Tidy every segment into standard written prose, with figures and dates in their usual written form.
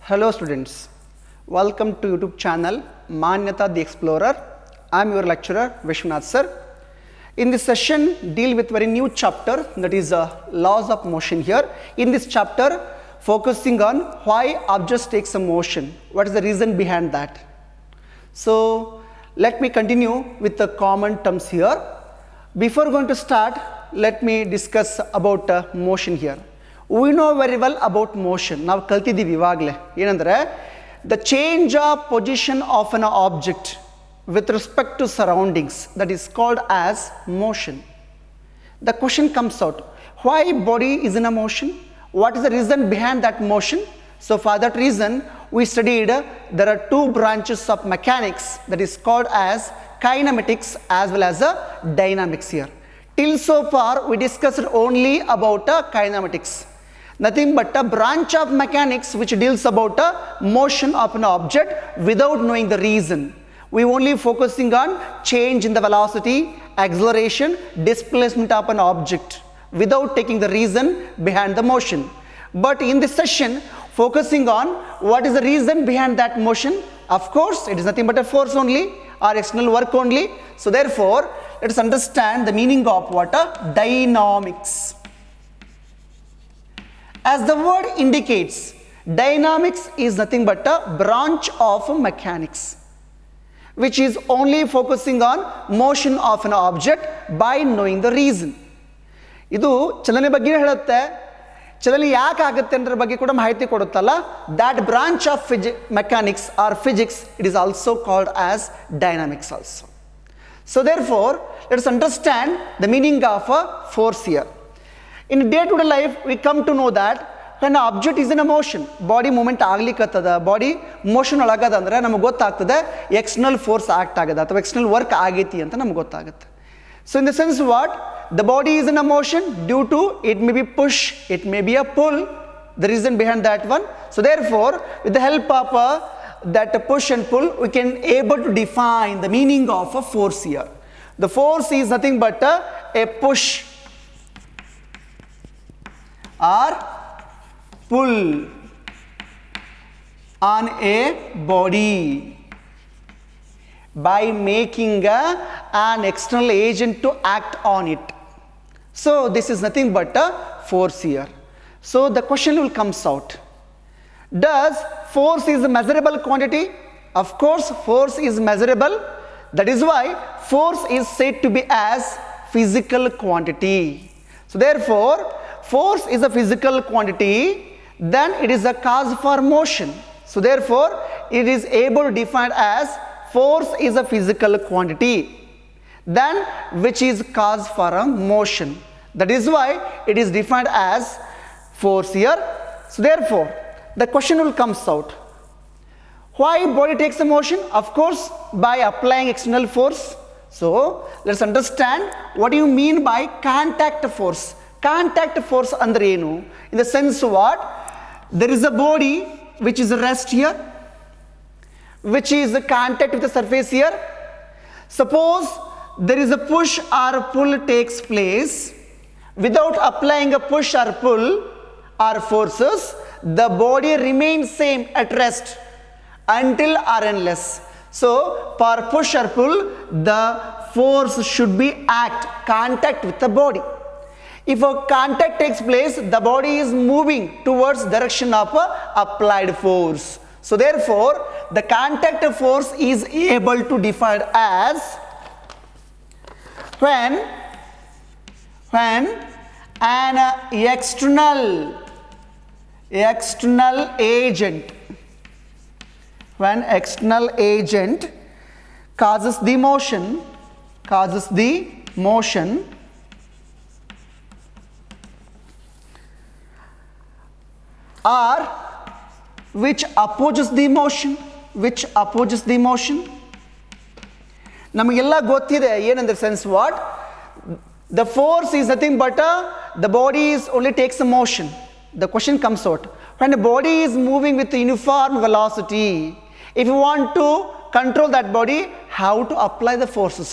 Hello students, welcome to YouTube channel Manyata the Explorer. I am your lecturer Vishwanath sir. In this session deal with very new chapter, that is laws of motion here. In this chapter focusing on why objects takes a motion, what is the reason behind that. So let me continue with the common terms here. Before going to start, let me discuss about motion here. We know very well about motion. ನಾವು ಕಲ್ತಿದ್ದೀವಿ ಇವಾಗಲೇ ಏನಂದರೆ the change of position of an object with respect to surroundings, that is called as motion. The question comes out, why body is in a motion? What is the reason behind that motion? So for that reason we studied there are two branches of mechanics, that is called as kinematics as well as dynamics here. Till so far we discussed only about kinematics. Nothing but a branch of mechanics which deals about a motion of an object without knowing the reason. We only focusing on change in the velocity, acceleration, displacement of an object without taking the reason behind the motion. But in this session focusing on what is the reason behind that motion. Of course it is nothing but a force only or external work only. So therefore let us understand the meaning of what a dynamics. As the word indicates, dynamics is nothing but a branch of mechanics which is only focusing on motion of an object by knowing the reason. ಇದು ಚಲನೆ ಬಗ್ಗೆ ಹೇಳುತ್ತೆ, ಚಲನೆ ಯಾಕೆ ಆಗುತ್ತೆ ಅನ್ನೋದ್ರ ಬಗ್ಗೆ ಕೂಡ ಮಾಹಿತಿ ಕೊಡುತ್ತಲ್ಲ. That branch of mechanics or physics, it is also called as dynamics also. So therefore let us understand the meaning of a force here. In day-to-day life we come to know that when an object is in a motion, body movement ಆಗ್ಲಿಕ್ಕತ್ತದ, body motion ಒಳಗದ ಅಂದರೆ ನಮಗೆ ಗೊತ್ತಾಗ್ತದೆ external force act ಆಗದ ಅಥವಾ external work ಆಗೈತಿ ಅಂತ ನಮಗೆ ಗೊತ್ತಾಗುತ್ತೆ. So in the sense what, the body is in a motion due to it may be push, it may be a pull, the reason behind that one. So therefore with the help of that push and pull we can able to define the meaning of a force here. The force is nothing but a push or pull on a body by making an external agent to act on it. So this is nothing but a force here. So the question will comes out, does force is a measurable quantity? Of course force is measurable. That is why force is said to be as physical quantity. So therefore force is a physical quantity, then it is a cause for motion. So therefore it is able to define as force is a physical quantity, then which is cause for a motion. That is why it is defined as force here. So therefore the question will comes out, why body takes a motion? Of course by applying external force. So let's understand what do you mean by contact force. Contact force andre enu, in the sense what, there is a body which is rest here, which is the contact with the surface here. Suppose there is a push or pull takes place, without applying a push or pull or forces, the body remains same at rest until or unless. So for push or pull the force should be contact with the body. If a contact takes place, the body is moving towards direction of applied force. So therefore the contact force is able to define as when an external agent, when external agent causes the motion or which opposes the motion. ನಮಗೆಲ್ಲ ಗೊತ್ತಿದೆ ಏನಂದ್ರೆ sense what, the force is nothing but the body is only takes a motion. The question comes out, when the body is moving with uniform velocity, if you want to control that body, how to apply the forces?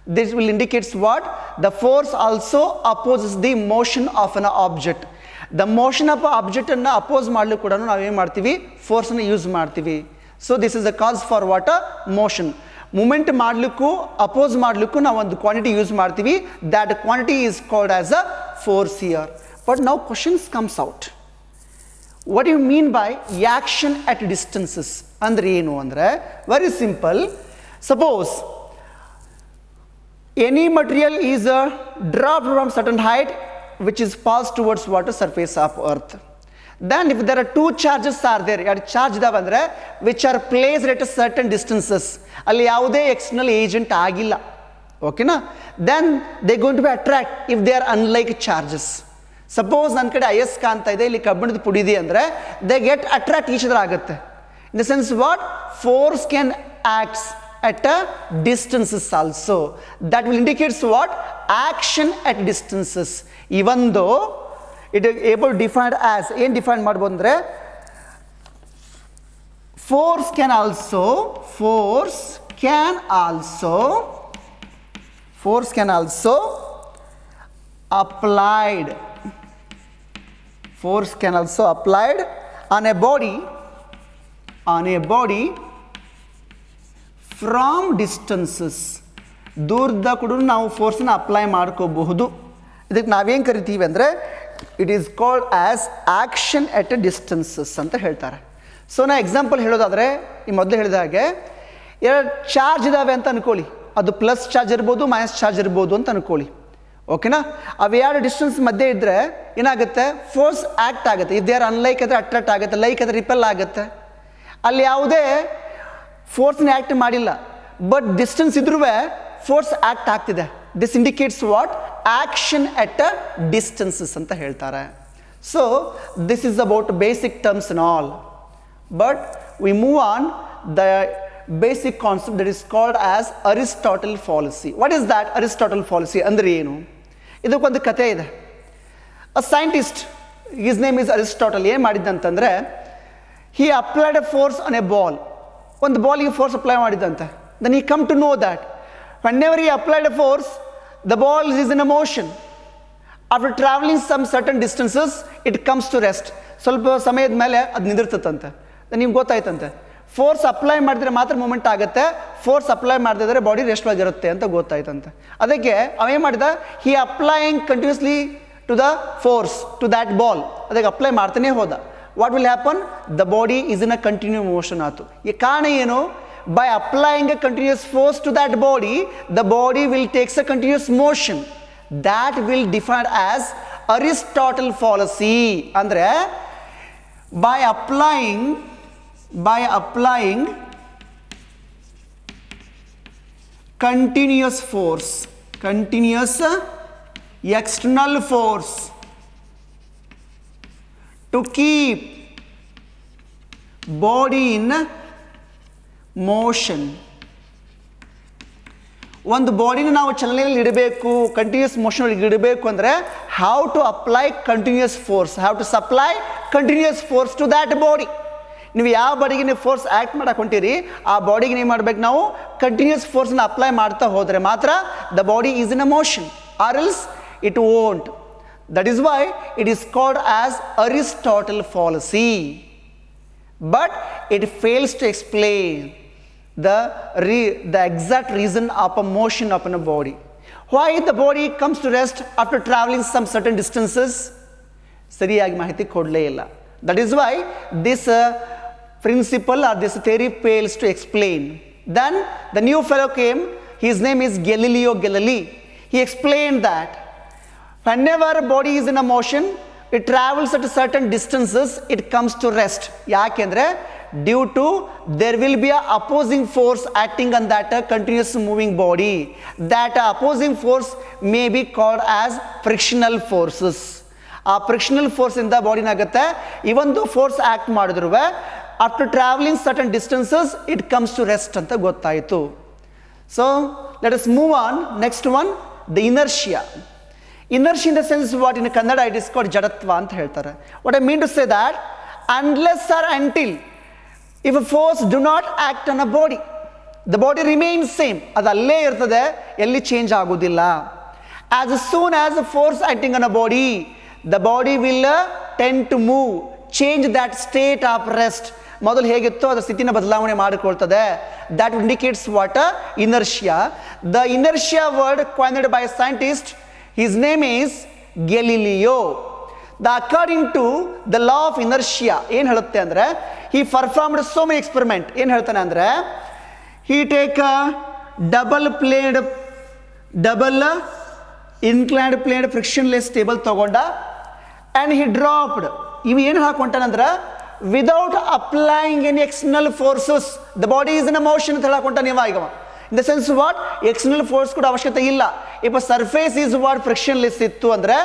This will indicates what? The force also opposes the motion of an object. The motion of an object ಅನ್ನು oppose ಮಾಡಲಿಕ್ಕೆ ಕೂಡ ನಾವೇನು ಮಾಡ್ತೀವಿ? ಫೋರ್ಸನ್ನು use ಮಾಡ್ತೀವಿ. So this is the cause for what? Motion. Movement ಮಾಡಲಿಕ್ಕೂ oppose ಮಾಡಲಿಕ್ಕೂ ನಾವು ಒಂದು ಕ್ವಾಂಟಿಟಿ ಯೂಸ್ ಮಾಡ್ತೀವಿ. That quantity is called as a force here. But now questions comes out. What you mean by action at distances ಅಂದರೆ ಏನು ಅಂದರೆ very simple. Suppose any material is dropped from certain height which is passed towards water surface of earth. Then if there are two charges are there, ಎರಡು charge ಇದಾವೆ ಅಂದರೆ which are placed at a certain distances, ಅಲ್ಲಿ ಯಾವುದೇ external agent ಆಗಿಲ್ಲ, ಓಕೆನಾ, then they going to be attract if they are unlike charges. Suppose ನನ್ನ ಕಡೆ ಅಯಸ್ ಕಾಣ್ತಾ ಇದೆ, ಇಲ್ಲಿ ಕಬ್ಬಿಣದ ಪುಡಿ ಇದೆ ಅಂದರೆ they get attract each other ಆಗುತ್ತೆ. In the sense what? Force can acts at a distances also. That will indicates what? Action at distances. Even though it is able to define as ಏನು define ಮಾಡ್ಬೋದು ಅಂದರೆ force can also applied on a body from distances. ದೂರದ ಕೂಡ ನಾವು ಫೋರ್ಸನ್ನು apply ಮಾಡ್ಕೋಬಹುದು. ಇದಕ್ಕೆ ನಾವೇನು ಕರಿತೀವಿ ಅಂದರೆ it is called as action at a distances ಅಂತ ಹೇಳ್ತಾರೆ. ಸೊ ನಾ ಎಕ್ಸಾಂಪಲ್ ಹೇಳೋದಾದರೆ ಈ ಮೊದಲು ಹೇಳಿದ ಹಾಗೆ ಎರಡು ಚಾರ್ಜ್ ಇದ್ದಾವೆ ಅಂತ ಅಂದ್ಕೊಳ್ಳಿ. ಅದು ಪ್ಲಸ್ ಚಾರ್ಜ್ ಇರ್ಬೋದು, ಮೈನಸ್ ಚಾರ್ಜ್ ಇರ್ಬೋದು ಅಂತ ಅಂದ್ಕೊಳ್ಳಿ, ಓಕೆನಾ. ಅವು ಎರಡು ಡಿಸ್ಟೆನ್ಸ್ ಮಧ್ಯೆ ಇದ್ದರೆ ಏನಾಗುತ್ತೆ? ಫೋರ್ಸ್ ಆ್ಯಕ್ಟ್ ಆಗುತ್ತೆ. ಇಫ್ ದೇ ಆರ್ ಅನ್ಲೈಕ್ ಆದರೆ ಅಟ್ರಾಕ್ಟ್ ಆಗುತ್ತೆ, ಲೈಕ್ ಆದರೆ ರಿಪೆಲ್ ಆಗುತ್ತೆ. ಅಲ್ಲಿ ಯಾವುದೇ ಫೋರ್ಸ್ನ ಆ್ಯಕ್ಟ್ ಮಾಡಿಲ್ಲ, ಬಟ್ ಡಿಸ್ಟೆನ್ಸ್ ಇದ್ರೂ ಫೋರ್ಸ್ ಆ್ಯಕ್ಟ್ ಆಗ್ತಿದೆ. This indicates what? Action at a distances ಅಂತ ಹೇಳ್ತಾರೆ. So this is about basic terms and all. But we move on the basic concept that is called as Aristotle fallacy. What is that Aristotle fallacy ಅಂದರೆ ಏನು? ಇದಕ್ಕೊಂದು ಕಥೆ ಇದೆ. ಅ scientist, his name is Aristotle, ಏನು ಮಾಡಿದ್ದಂತಂದರೆ he applied a force on a ball. ಒಂದು ಬಾಲಿಗೆ force apply ಮಾಡಿದಂತೆ. Then he come to know that whenever he applied a force the ball is in a motion. After travelling some certain distances it comes to rest. ಸ್ವಲ್ಪ ಸಮಯದ ಮೇಲೆ ಅದು ನಿಂದಿರ್ತಂತೆ. ನಿಮ್ಗೆ ಗೊತ್ತಾಯ್ತಂತೆ force apply ಮಾಡಿದ್ರೆ ಮಾತ್ರ moment ಆಗುತ್ತೆ, force apply ಮಾಡದಿದ್ರೆ body rest ಆಗಿರುತ್ತೆ ಅಂತ ಗೊತ್ತಾಯ್ತಂತೆ. ಅದಕ್ಕೆ ಅವೇನು ಮಾಡಿದ? He applying continuously to the force to that ball. ಅದಕ್ಕೆ ಅಪ್ಲೈ ಮಾಡ್ತಾನೆ ಹೋದ. What will happen? The body is in a continuous motion ಆಯಿತು. ಈ ಕಾರಣ ಏನು? By applying a continuous force to that body, the body will takes a continuous motion. That will define as Aristotle fallacy. ಅಂದರೆ by applying continuous external force to keep body in motion. ಒಂದು ಬಾಡಿನ ನಾವು ಚಲನೆಯಲ್ಲಿ ಇಡಬೇಕು, continuous motion ಇಡಬೇಕು ಅಂದರೆ how to apply continuous force, how to supply continuous force to that body. ನೀವು ಯಾವ ಬಾಡಿಗೆ ನೀವು ಫೋರ್ಸ್ ಆ್ಯಕ್ಟ್ ಮಾಡಕ್ಕೆ ಹೊಂಟಿರಿ ಆ ಬಾಡಿಗೆ ನೀವು ಮಾಡಬೇಕು, ನಾವು ಕಂಟಿನ್ಯೂಸ್ ಫೋರ್ಸ್ನ ಅಪ್ಲೈ ಮಾಡ್ತಾ ಹೋದರೆ ಮಾತ್ರ the body is in a motion, or else it won't. That is why it is called as Aristotle fallacy. But it fails to explain the exact reason of a motion upon a body. Why the body comes to rest after traveling some certain distances? ಸರಿಯಾಗಿ ಮಾಹಿತಿ ಕೊಡಲೇ ಇಲ್ಲ. That is why this principle or this theory fails to explain. Then the new fellow came, his name is Galileo Galilei. He explained that whenever body is in a motion, it travels at certain distances, it comes to rest. ಯಾಕೆಂದರೆ due to there will be a opposing force acting on that continuous moving body. That opposing force may be called as frictional forces. ಆ frictional force ಇಂದ ಬಾಡಿನ ಆಗುತ್ತೆ. ಇವೊಂದು force act ಮಾಡಿದ್ರು after travelling certain distances it comes to rest ಅಂತ ಗೊತ್ತಾಯಿತು. So let us move on. Next one, the inertia. Inertia in the sense what in Kannada it is called jadatva ಅಂತ ಹೇಳ್ತಾರೆ. What I mean to say that unless or until if a force do not act on a body, the body remains same, ಅದು ಅಲ್ಲೇ ಇರ್ತದೆ, ಎಲ್ಲಿ change ಆಗೋದಿಲ್ಲ. As soon as force acting on a body, the body will tend to move, change that state of rest. ಮೊದಲು ಹೇಗಿತ್ತೋ ಅದರ ಸ್ಥಿತಿನ ಬದಲಾವಣೆ ಮಾಡಿಕೊಳ್ತದೆ. That indicates what inertia. The inertia word coined by scientist, his name is Galileo. According to the law of inertia ಏನು ಹೇಳುತ್ತೆ ಅಂದರೆ, he performed so many experiment. ಏನು ಹೇಳ್ತಾನೆ ಅಂದರೆ, ಹಿ take double inclined played frictionless table ತಗೊಂಡ, and he dropped. ಇವು ಏನು ಹಾಕೊಂಟಾನಂದ್ರೆ, without applying any external forces the body is in a motion ಅಂತ ಹೇಳಕೊಂಟಾನೆ ಇವ. ಈಗ in the sense what, external force ಕೂಡ ಅವಶ್ಯಕತೆ ಇಲ್ಲ. ಇಪ್ಪ ಸರ್ಫೇಸ್ ಈಸ್ ವಾಟ್ ಫ್ರಿಕ್ಷನ್ಲೆಸ್ ಇತ್ತು ಅಂದರೆ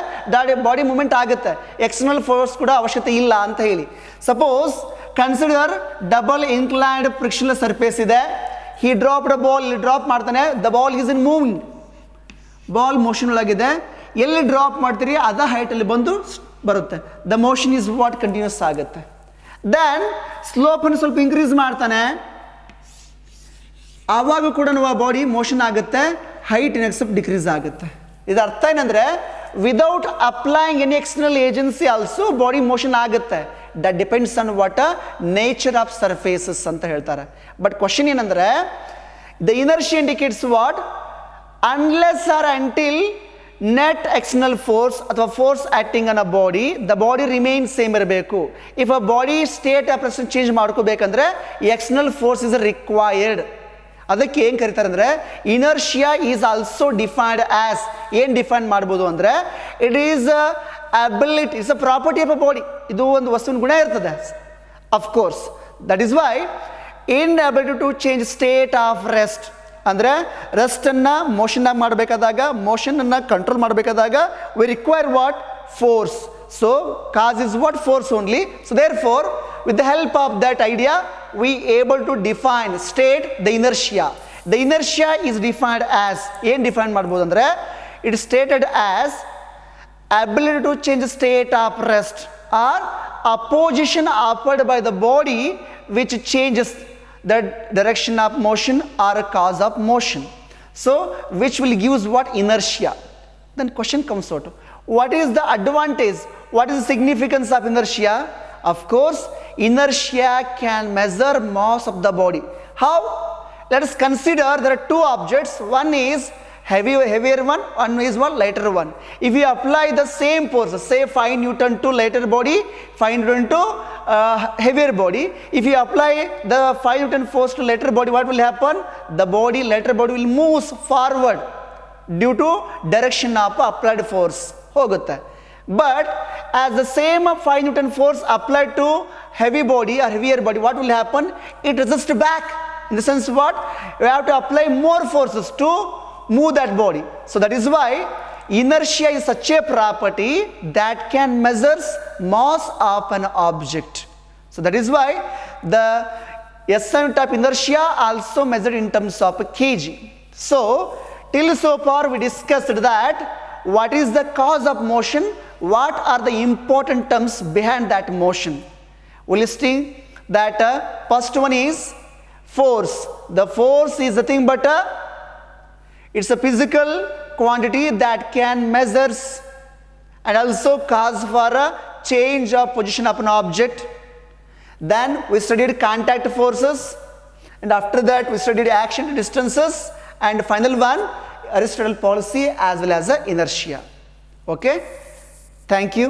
ಬಾಡಿ ಮೂವ್ಮೆಂಟ್ ಆಗುತ್ತೆ, ಎಕ್ಸ್ಟರ್ನಲ್ ಫೋರ್ಸ್ ಕೂಡ ಅವಶ್ಯಕತೆ ಇಲ್ಲ ಅಂತ ಹೇಳಿ. Suppose consider double inclined frictionless surface ಇದೆ, ಹಿ ಡ್ರಾಪ್ಡ್ ಬಾಲ್, ಇಲ್ಲಿ ಡ್ರಾಪ್ ಮಾಡ್ತಾನೆ, the ball is in moving, ball motion ಒಳಗಿದೆ, ಎಲ್ಲಿ ಡ್ರಾಪ್ ಮಾಡ್ತೀರಿ ಅದ ಹೈಟಲ್ಲಿ ಬಂದು ಬರುತ್ತೆ, the motion is what continues ಆಗುತ್ತೆ. ದೆನ್ ಸ್ಲೋಪನ್ನು ಸ್ವಲ್ಪ ಇನ್ಕ್ರೀಸ್ ಮಾಡ್ತಾನೆ, ಆವಾಗ ಕೂಡ ಆ ಬಾಡಿ ಮೋಷನ್ ಆಗುತ್ತೆ, ಹೈಟ್ ಸ್ವಲ್ಪ ಡಿಕ್ರೀಸ್ ಆಗುತ್ತೆ. ಇದರ ಅರ್ಥ ಏನಂದರೆ, without applying any external agency also body motion ಆಗುತ್ತೆ. That depends on what nature of surfaces ಅಂತ ಹೇಳ್ತಾರೆ. ಬಟ್ ಕ್ವಶನ್ ಏನಂದರೆ, the inertia indicates what, unless or until net external force ಅಥವಾ force acting on a body, the body remain same ಇರಬೇಕು. If a body state of rest change ಮಾಡ್ಕೋಬೇಕಂದ್ರೆ external force is required. ಅದಕ್ಕೆ ಏನು ಕರೀತಾರೆ ಅಂದರೆ, inertia is also defined as, ಏನು define ಮಾಡ್ಬೋದು ಅಂದರೆ, it is ability, it's a property of a body. ಇದು ಒಂದು ವಸ್ತುವಿನ ಗುಣ ಇರ್ತದೆ of course. That is why inability to change state of rest ಅಂದರೆ, ರೆಸ್ಟನ್ನು ಮೋಷನ್ನಾಗಿ ಮಾಡಬೇಕಾದಾಗ, ಮೋಷನನ್ನು ಕಂಟ್ರೋಲ್ ಮಾಡಬೇಕಾದಾಗ we require what, force. So cause is what, force only. So therefore with the help of that idea we able to define state the inertia. The inertia is defined as, ಏನು define ಮಾಡ್ಬೋದು ಅಂದರೆ, it is stated as ability to change state of rest or a position offered by the body which changes the direction of motion or a cause of motion. So which will gives what, inertia. Then question comes out, what is the advantage, what is the significance of inertia? Of course, inertia can measure mass of the body. How? Let us consider there are two objects. One is heavier one, one is one lighter one. If you apply the same force, say 5 Newton to lighter body, 5 Newton to heavier body. If you apply the 5 Newton force to lighter body, what will happen? The body, lighter body will move forward due to direction of applied force. ಹೋಗುತ್ತೆ. But as the same 5 Newton force applied to heavy body or heavier body, what will happen? It resists back. In the sense what? You have to apply more forces to move that body. So that is why inertia is such a property that can measure mass of an object. So that is why the SI unit of inertia also measured in terms of kg. So till so far we discussed that what is the cause of motion, what are the important terms behind that motion. We listing that first one is force. The force is nothing but it's a physical quantity that can measures and also cause for a change of position of an object. Then we studied contact forces, and after that we studied action distances, and final one Aristotle policy as well as inertia. Okay, thank you.